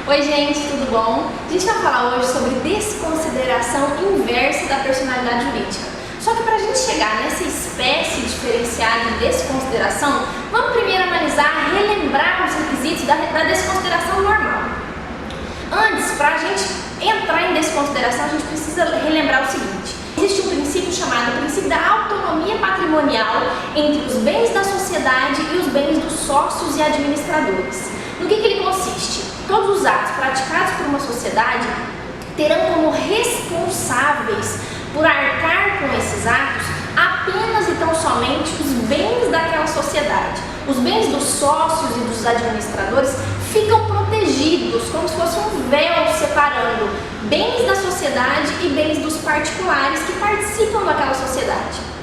Oi gente, tudo bom? A gente vai falar hoje sobre desconsideração inversa da personalidade jurídica. Só que para a gente chegar nessa espécie diferenciada de desconsideração, vamos primeiro analisar, relembrar os requisitos da desconsideração normal. Antes, para a gente entrar em desconsideração, a gente precisa relembrar o seguinte: existe um princípio chamado princípio da autonomia patrimonial entre os bens da sociedade e os bens dos sócios e administradores. No que ele consiste? Todos os atos praticados por uma sociedade terão como responsáveis por arcar com esses atos apenas e tão somente os bens daquela sociedade. Os bens dos sócios e dos administradores ficam protegidos, como se fosse um véu separando bens da sociedade e bens dos particulares que participam daquela sociedade.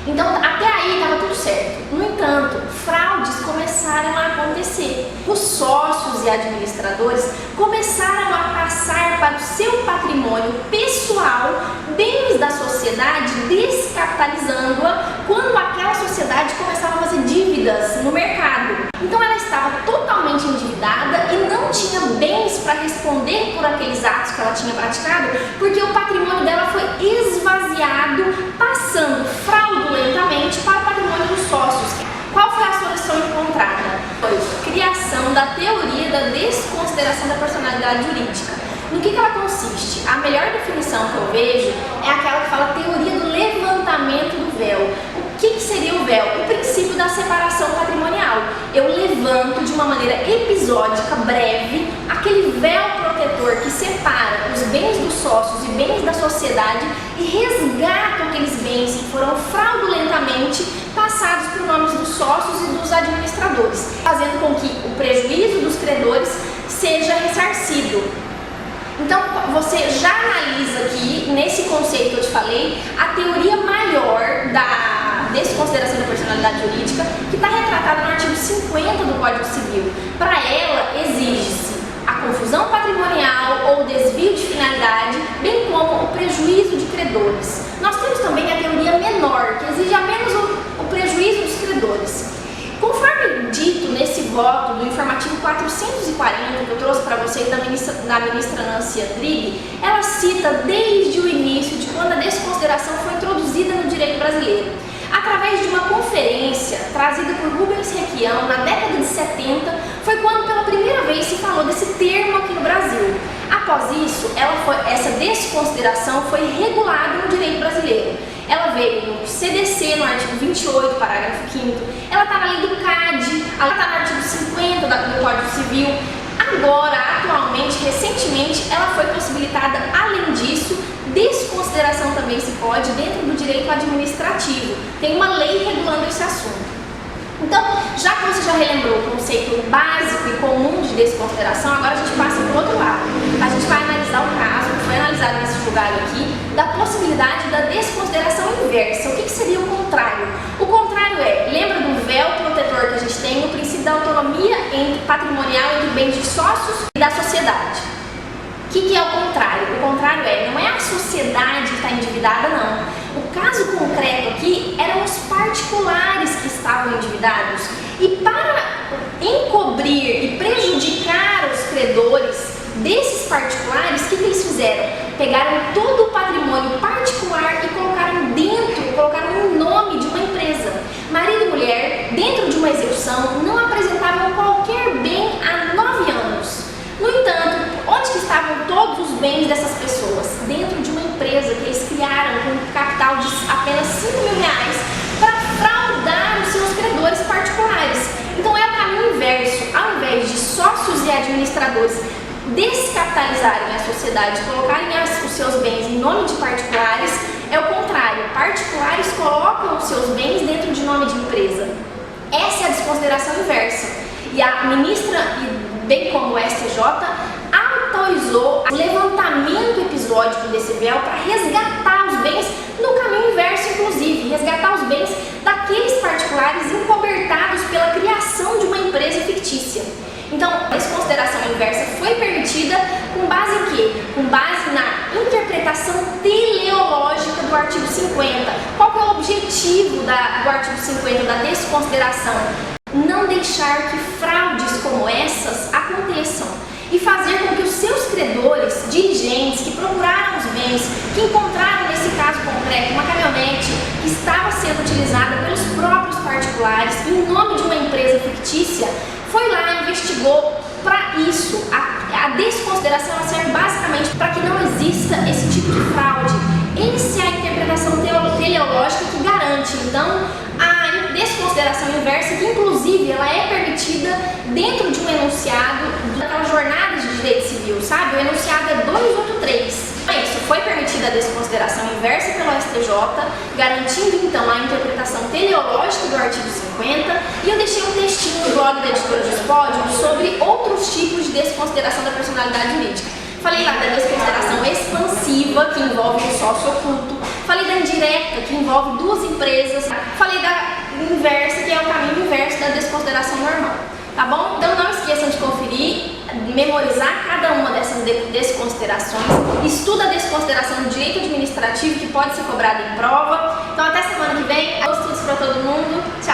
Então, até aí estava tudo certo. No entanto, fraudes começaram a acontecer. Os sócios e administradores começaram a passar para o seu patrimônio pessoal bens da sociedade, descapitalizando-a quando aquela sociedade começava a fazer dívidas no mercado. Então, ela estava totalmente endividada e não tinha bens para responder por aqueles atos que ela tinha praticado, porque o patrimônio dela foi esvaziado, passando fraudulentamente para o patrimônio dos sócios. Qual foi a solução encontrada? Foi a criação da teoria da desconsideração da personalidade jurídica. No que ela consiste? A melhor definição que eu vejo é aquela que fala teoria do levantamento do véu. O que seria o véu? O princípio da separação patrimonial. Eu levanto de uma maneira episódica, breve, aquele véu protetor que separa os bens dos sócios e bens da sociedade e resgato aqueles bens que foram fraudulentamente passados por nomes dos sócios e dos administradores, fazendo com que o prejuízo dos credores seja ressarcido. Então, você já analisa aqui, nesse conceito que eu te falei, a teoria maior da desconsideração da personalidade jurídica, que está retratada no artigo 50 do Código Civil. Para ela, exige-se a confusão patrimonial ou desvio de finalidade, bem como o prejuízo de credores. Nós temos também a teoria menor, que exige apenas o prejuízo dos credores. Conforme dito nesse voto do informativo 440 que eu trouxe para vocês da ministra Nancy Andrighi, ela cita desde o início de quando a desconsideração foi introduzida no direito brasileiro, através de uma conferência trazida por Rubens Requião na década de 70, foi quando pela primeira vez se falou desse termo aqui no Brasil. Após isso, essa desconsideração foi regulada no direito brasileiro. Ela veio no CDC, no artigo 28, parágrafo 5º, ela está na lei do CAD, ela está no artigo 50 do Código Civil. Agora, atualmente, recentemente, ela foi possibilitada, além disso, desconsideração também se pode dentro do direito administrativo. Tem uma lei regulando esse assunto. Então, já que você já relembrou o conceito básico e comum de desconsideração, agora a gente passa para o outro lado. A gente vai analisar o caso, que foi analisado nesse julgado aqui, da possibilidade da desconsideração inversa. O que seria o contrário? O contrário lembra do véu protetor que a gente tem no princípio da autonomia patrimonial entre bens de sócios e da sociedade. O que é o contrário? O contrário não é a sociedade que está endividada, não. O caso concreto aqui eram os particulares que estavam endividados. E para encobrir e prejudicar os credores desses particulares, o que eles fizeram? Pegaram todo o patrimônio particular e colocaram um nome de uma empresa. Marido e mulher, dentro de uma execução, não apresentavam qualquer bem há 9 anos. No entanto, onde que estavam todos os bens dessas pessoas? Dentro de uma empresa que eles criaram com um capital de apenas R$5.000 para fraudar os seus credores particulares. Então é o caminho inverso. Ao invés de sócios e administradores descapitalizarem a sociedade, colocarem os seus bens em nome de particulares, é o contrário. Particulares colocam os seus bens dentro de nome de empresa. Essa é a desconsideração inversa. E a ministra, bem como o STJ, autorizou o levantamento episódico desse véu para resgatar os bens no caminho inverso, inclusive, resgatar os bens daqueles particulares encobertados pela criação de uma empresa fictícia. Então, a desconsideração inversa foi permitida com base em quê? Com base na interpretação teleológica do artigo 50. Qual que é o objetivo do artigo 50 da desconsideração? Não deixar que fraudes como essas aconteçam e fazer que encontraram nesse caso concreto uma caminhonete que estava sendo utilizada pelos próprios particulares em nome de uma empresa fictícia, foi lá e investigou para isso. A desconsideração ela serve basicamente para que não exista esse tipo de fraude. Essa é a interpretação teleológica que garante, então, a desconsideração inversa, que inclusive ela é permitida dentro de um enunciado daquelas jornadas de direito civil, sabe? O enunciado é 283. É isso, foi permitida a desconsideração inversa pelo STJ, garantindo então a interpretação teleológica do artigo 50, e eu deixei um textinho no blog da Editora dos Pódios sobre outros tipos de desconsideração da personalidade jurídica. Falei lá da desconsideração expansiva, que envolve o sócio oculto. Falei da indireta, que envolve duas empresas. Falei da inversa, que é o caminho inverso da desconsideração normal. Tá bom? Então não esqueçam de conferir, memorizar cada uma dessas desconsiderações. Estuda a desconsideração do direito administrativo, que pode ser cobrada em prova. Então até semana que vem. Bons estudos para todo mundo. Tchau!